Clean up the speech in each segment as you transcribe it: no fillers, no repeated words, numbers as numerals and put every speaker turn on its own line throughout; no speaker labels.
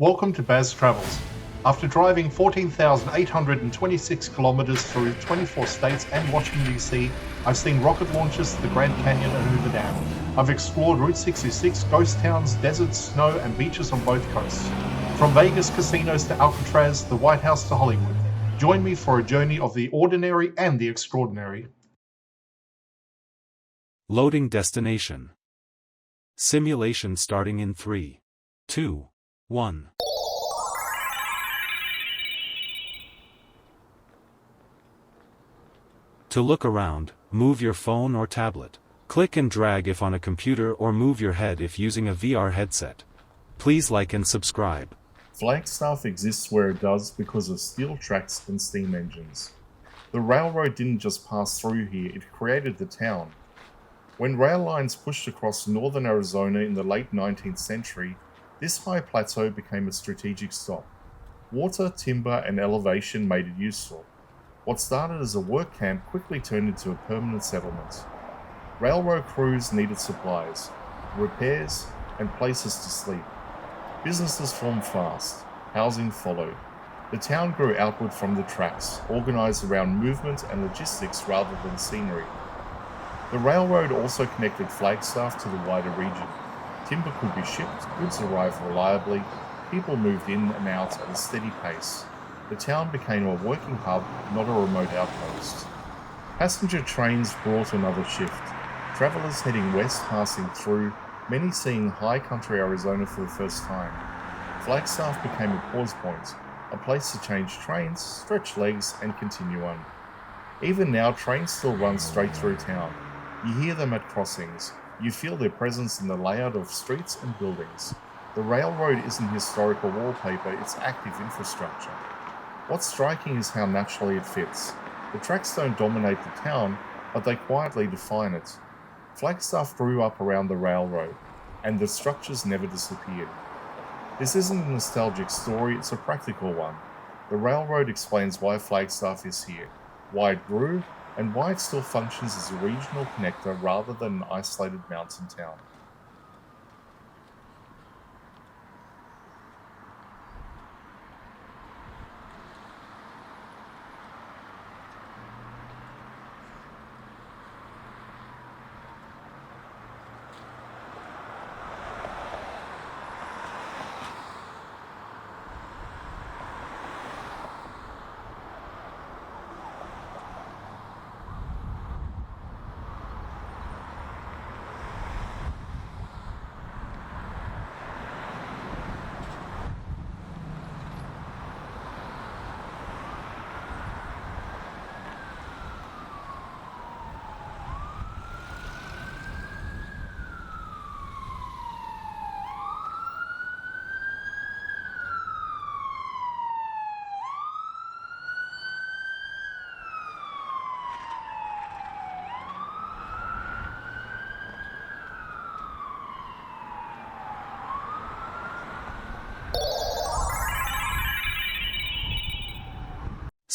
Welcome to Baz Travels. After driving 14,826 kilometers through 24 states and Washington, D.C., I've seen rocket launches to the Grand Canyon and Hoover Dam. I've explored Route 66, ghost towns, deserts, snow, and beaches on both coasts. From Vegas casinos to Alcatraz, the White House to Hollywood. Join me for a journey of the ordinary and the extraordinary.
Loading destination. Simulation starting in 3, 2, 1. To look around, move your phone or tablet. Click and drag if on a computer or move your head if using a VR headset. Please like and subscribe.
Flagstaff exists where it does because of steel tracks and steam engines. The railroad didn't just pass through here, it created the town. When rail lines pushed across northern Arizona in the late 19th century, this high plateau became a strategic stop. Water, timber, and elevation made it useful. What started as a work camp quickly turned into a permanent settlement. Railroad crews needed supplies, repairs, and places to sleep. Businesses formed fast. Housing followed. The town grew outward from the tracks, organized around movement and logistics rather than scenery. The railroad also connected Flagstaff to the wider region. Timber could be shipped, goods arrived reliably, people moved in and out at a steady pace. The town became a working hub, not a remote outpost. Passenger trains brought another shift. Travelers heading west passing through, many seeing high country Arizona for the first time. Flagstaff became a pause point, a place to change trains, stretch legs, and continue on. Even now, trains still run straight through town. You hear them at crossings. You feel their presence in the layout of streets and buildings. The railroad isn't historical wallpaper, it's active infrastructure. What's striking is how naturally it fits. The tracks don't dominate the town, but they quietly define it. Flagstaff grew up around the railroad, and the structures never disappeared. This isn't a nostalgic story, it's a practical one. The railroad explains why Flagstaff is here, why it grew, and why it still functions as a regional connector rather than an isolated mountain town.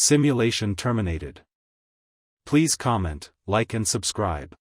Simulation terminated. Please comment, like and subscribe.